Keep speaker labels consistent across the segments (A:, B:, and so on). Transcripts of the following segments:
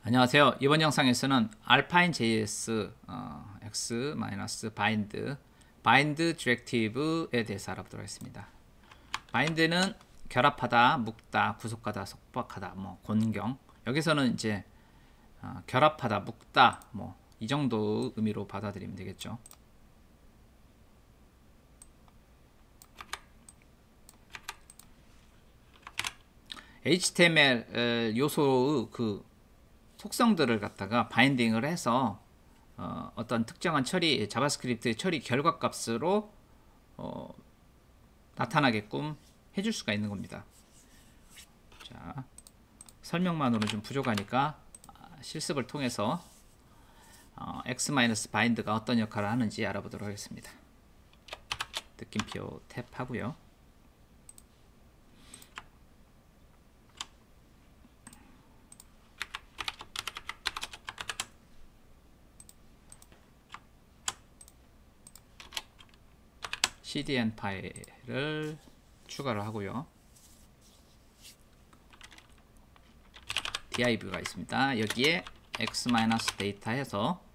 A: 안녕하세요. 이번 영상에서는 알파인 JS x-bind 디렉티브에 대해서 알아보도록 하겠습니다. 바인드는 결합하다, 묶다, 구속하다, 속박하다, 곤경. 여기서는 이제 결합하다, 묶다, 이 정도 의미로 받아들이면 되겠죠. HTML 요소의 그 속성들을 갖다가 바인딩을 해서 어떤 특정한 처리, 자바스크립트의 처리 결과 값으로 나타나게끔 해줄 수가 있는 겁니다. 자, 설명만으로는 좀 부족하니까 실습을 통해서 x-bind가 어떤 역할을 하는지 알아보도록 하겠습니다. 느낌표 탭 하고요. cdn 파일을 추가를 하고요. div가 있습니다. 여기에 x-data 해서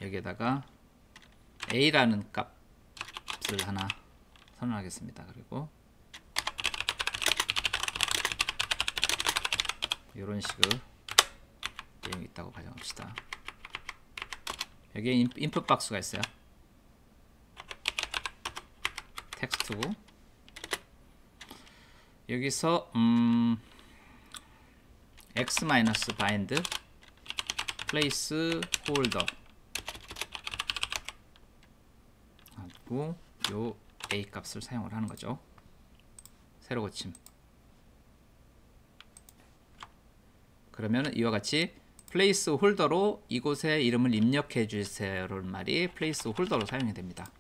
A: 여기에다가 a라는 값을 하나 선언하겠습니다. 그리고 이런 식의 내용이 있다고 가정합시다. 여기에 인풋 박스가 있어요. 텍스트고 여기서 x-bind placeholder 하고 요 a 값을 사용을 하는 거죠. 새로 고침. 그러면 이와 같이 플레이스홀더로 이곳에 이름을 입력해 주세요라는 말이 플레이스홀더로 사용이 됩니다.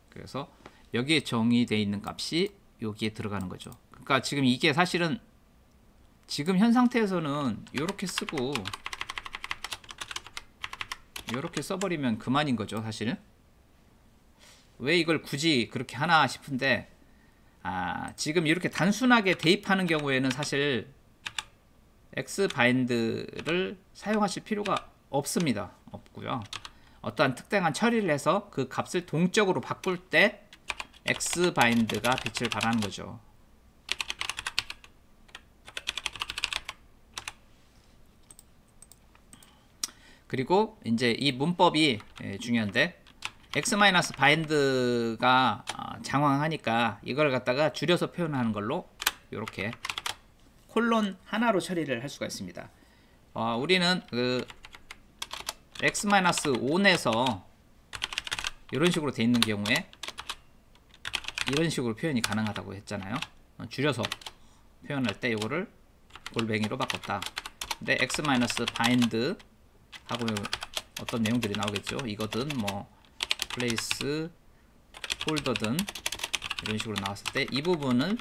A: 그래서 여기에 정의되어 있는 값이 여기에 들어가는 거죠. 그러니까 지금 이게 사실은 지금 현 상태에서는 이렇게 쓰고 이렇게 써버리면 그만인 거죠. 사실은 왜 이걸 굳이 그렇게 하나 싶은데 지금 이렇게 단순하게 대입하는 경우에는 사실 xbind를 사용하실 필요가 없습니다. 없고요. 어떠한 특정한 처리를 해서 그 값을 동적으로 바꿀 때 xbind가 빛을 발하는 거죠. 그리고 이제 이 문법이 중요한데 x-bind가 장황하니까 이걸 갖다가 줄여서 표현하는 걸로 이렇게 콜론 하나로 처리를 할 수가 있습니다. 우리는 그 x-on에서 이런 식으로 돼 있는 경우에 이런 식으로 표현이 가능하다고 했잖아요. 줄여서 표현할 때 이거를 골뱅이로 바꿨다. 근데 x-bind 하고 어떤 내용들이 나오겠죠. 이거든 플레이스 홀더든 이런 식으로 나왔을 때 이 부분은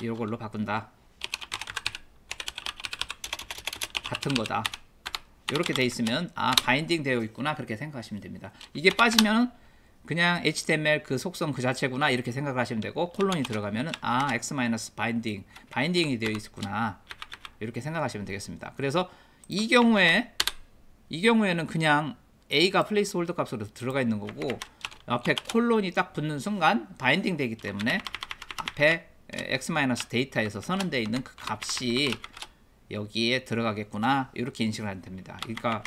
A: 이걸로 바꾼다. 같은 거다. 이렇게 돼 있으면 바인딩 되어 있구나 그렇게 생각하시면 됩니다. 이게 빠지면 그냥 HTML 그 속성 그 자체구나 이렇게 생각하시면 되고 콜론이 들어가면은 x-바인딩이 되어 있구나 이렇게 생각하시면 되겠습니다. 그래서 이 경우에는 그냥 a가 플레이스홀더 값으로 들어가 있는 거고 앞에 콜론이 딱 붙는 순간 바인딩 되기 때문에 앞에 x-data에서 선언되어 있는 그 값이 여기에 들어가겠구나 이렇게 인식을 하면 됩니다. 그러니까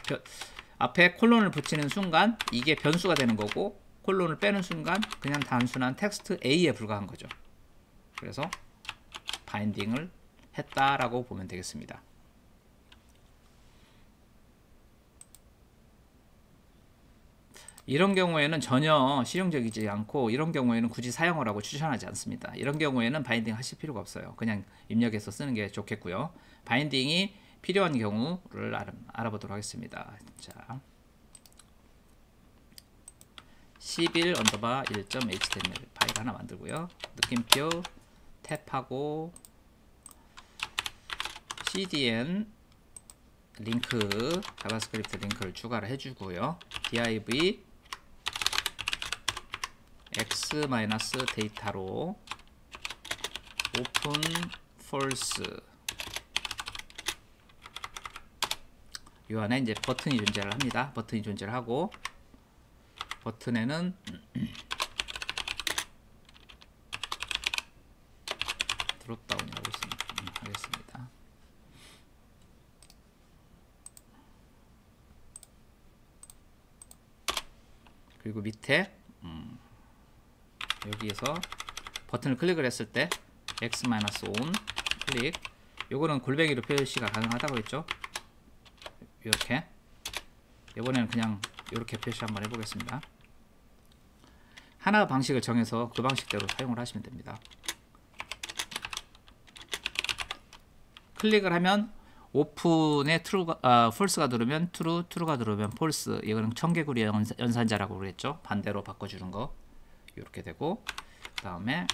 A: 앞에 콜론을 붙이는 순간 이게 변수가 되는 거고 콜론을 빼는 순간 그냥 단순한 텍스트 A에 불과한 거죠. 그래서 바인딩을 했다라고 보면 되겠습니다. 이런 경우에는 전혀 실용적이지 않고 이런 경우에는 굳이 사용을 하고 추천하지 않습니다. 이런 경우에는 바인딩 하실 필요가 없어요. 그냥 입력해서 쓰는 게 좋겠고요. 바인딩이 필요한 경우를 알아보도록 하겠습니다. 자, 11_1.html 파일 하나 만들고요. 느낌표 탭하고 cdn 링크 자바스크립트 링크를 추가를 해주고요. div x 마이너스 데이터로 오픈 false 이 안에 이제 버튼이 존재를 합니다. 버튼이 존재를 하고 버튼에는 드롭다운이라고 하겠습니다. 그리고 밑에 여기에서 버튼을 클릭을 했을 때 x-on 클릭 요거는 골뱅이로 표시가 가능하다고 했죠. 이렇게 이번에는 그냥 이렇게 표시 한번 해보겠습니다. 하나 방식을 정해서 그 방식대로 사용을 하시면 됩니다. 클릭을 하면 오픈에 false가 들어오면 true, true가 들어오면 false. 이거는 청개구리 연산자라고 그랬죠. 반대로 바꿔주는 거 이렇게 되고 그 다음에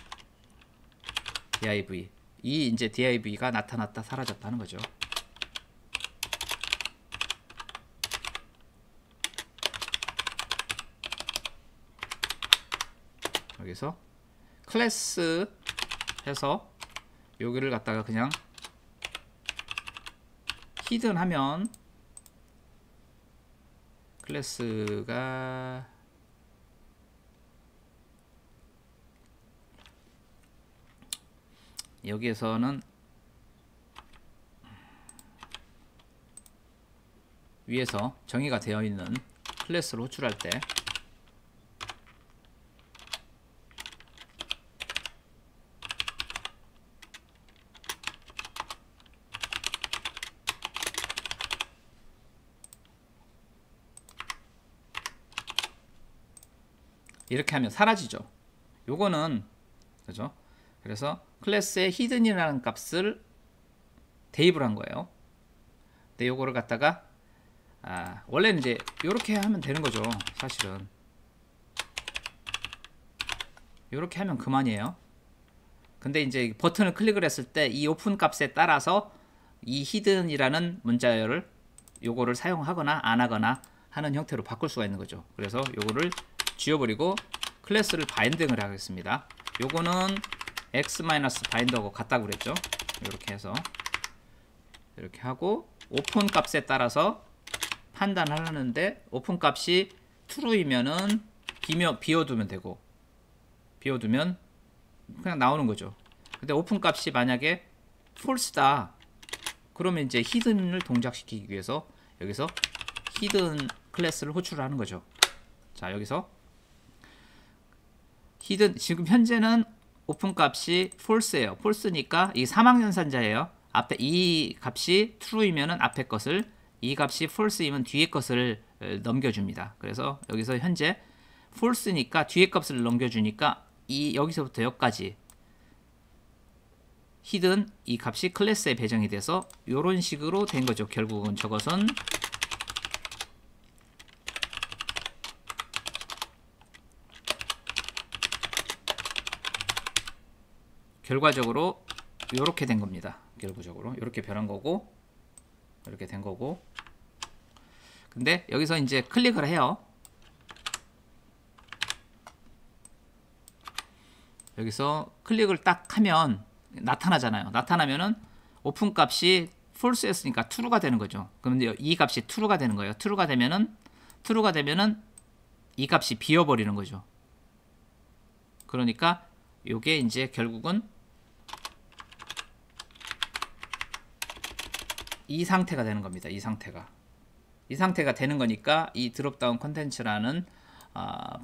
A: div 이 이제 div가 나타났다 사라졌다 하는 거죠. 여기서 클래스 해서 여기를 갖다가 그냥 히든 하면 클래스가 여기에서는 위에서 정의가 되어 있는 클래스로 호출할 때 이렇게 하면 사라지죠. 요거는 그죠? 그래서 클래스에 히든이라는 값을 대입을 한 거예요. 근데 요거를 갖다가 원래는 이제 요렇게 하면 되는 거죠. 사실은 요렇게 하면 그만이에요. 근데 이제 버튼을 클릭을 했을 때 이 오픈 값에 따라서 이 히든이라는 문자열을 요거를 사용하거나 안 하거나 하는 형태로 바꿀 수가 있는 거죠. 그래서 요거를 지워버리고 클래스를 바인딩을 하겠습니다. 요거는 x-바인더하고 같다고 그랬죠. 이렇게 해서 이렇게 하고 오픈 값에 따라서 판단하려는데 오픈 값이 true이면은 비워두면 되고 비워두면 그냥 나오는 거죠. 근데 오픈 값이 만약에 false다 그러면 이제 히든을 동작시키기 위해서 여기서 히든 클래스를 호출하는 거죠. 자, 여기서 히든 지금 현재는 오픈 값이 false예요. false니까 이 사망연산자예요. 앞에 이 값이 true이면은 앞에 것을, 이 값이 false이면 뒤에 것을 넘겨줍니다. 그래서 여기서 현재 false니까 뒤에 값을 넘겨주니까 이 여기서부터 여기까지 히든 이 값이 클래스에 배정이 돼서 이런 식으로 된 거죠. 결국은 저것은 결과적으로 이렇게 된 겁니다. 결과적으로 이렇게 변한 거고 이렇게 된 거고. 근데 여기서 이제 클릭을 해요. 여기서 클릭을 딱 하면 나타나잖아요. 나타나면은 오픈 값이 false였으니까 true가 되는 거죠. 그럼 이 값이 true가 되는 거예요. true가 되면은 이 값이 비어버리는 거죠. 그러니까 요게 이제 결국은 이 상태가 되는 겁니다. 이 상태가 되는 거니까 이 드롭다운 컨텐츠라는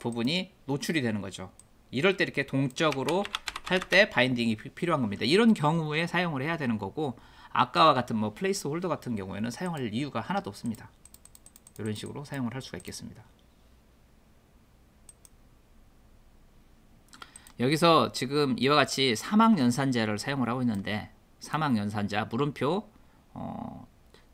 A: 부분이 노출이 되는 거죠. 이럴 때 이렇게 동적으로 할 때 바인딩이 필요한 겁니다. 이런 경우에 사용을 해야 되는 거고, 아까와 같은 뭐 플레이스 홀더 같은 경우에는 사용할 이유가 하나도 없습니다. 이런 식으로 사용을 할 수가 있겠습니다. 여기서 지금 이와 같이 사망연산자를 사용을 하고 있는데, 사망연산자 물음표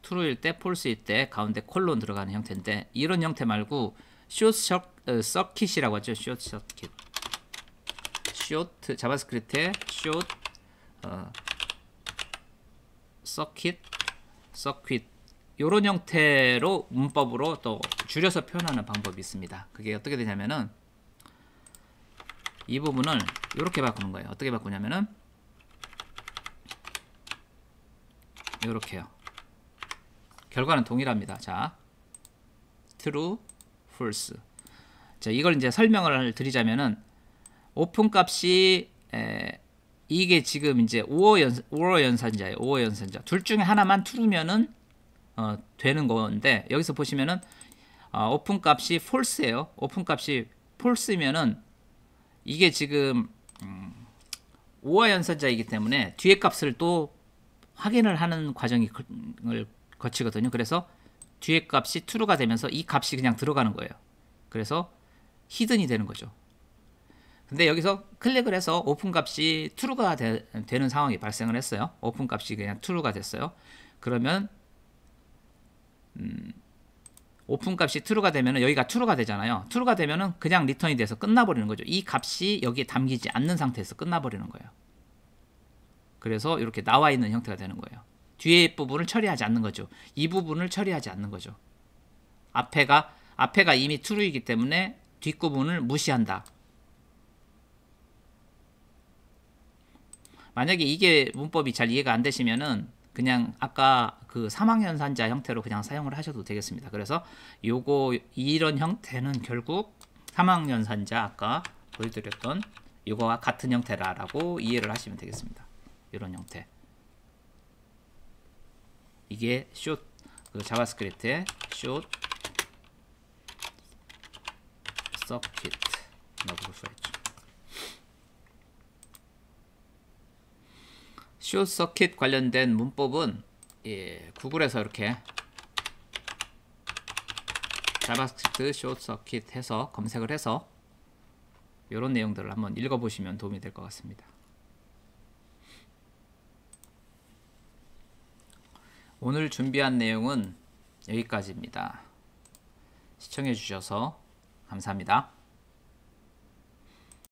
A: true일 때 false일 때 가운데 콜론 들어가는 형태인데, 이런 형태 말고 short circuit이라고 하죠. short circuit. short 자바스크립트에 short circuit 이런 형태로 문법으로 또 줄여서 표현하는 방법이 있습니다. 그게 어떻게 되냐면은 이 부분을 이렇게 바꾸는 거예요. 어떻게 바꾸냐면은 이렇게요. 결과는 동일합니다. 자, true, false. 자, 이걸 이제 설명을 드리자면은 오픈 값이 이게 지금 이제 5호 연산자예요. 5호 연산자. 둘 중에 하나만 true면은 되는 건데 여기서 보시면은 오픈 값이 false예요. 오픈 값이 false면은 이게 지금 5호 연산자이기 때문에 뒤에 값을 또 확인을 하는 과정을 거치거든요. 그래서 뒤에 값이 true가 되면서 이 값이 그냥 들어가는 거예요. 그래서 히든이 되는 거죠. 근데 여기서 클릭을 해서 오픈 값이 true가 되는 상황이 발생을 했어요. 오픈 값이 그냥 true가 됐어요. 그러면 오픈 값이 true가 되면은 여기가 true가 되잖아요. true가 되면은 그냥 리턴이 돼서 끝나버리는 거죠. 이 값이 여기에 담기지 않는 상태에서 끝나버리는 거예요. 그래서 이렇게 나와 있는 형태가 되는 거예요. 뒤에 부분을 처리하지 않는 거죠. 이 부분을 처리하지 않는 거죠. 앞에가 이미 true이기 때문에 뒷부분을 무시한다. 만약에 이게 문법이 잘 이해가 안 되시면은 그냥 아까 그 사망연산자 형태로 그냥 사용을 하셔도 되겠습니다. 그래서 이런 형태는 결국 사망연산자 아까 보여드렸던 이거와 같은 형태라고 이해를 하시면 되겠습니다. 이런 형태. 이게 그 자바스크립트의 숏 서킷이라고 볼 수가 있죠. 숏 서킷 관련된 문법은 구글에서 이렇게 자바스크립트 숏 서킷 해서 검색을 해서 이런 내용들을 한번 읽어보시면 도움이 될 것 같습니다. 오늘 준비한 내용은 여기까지입니다. 시청해 주셔서 감사합니다.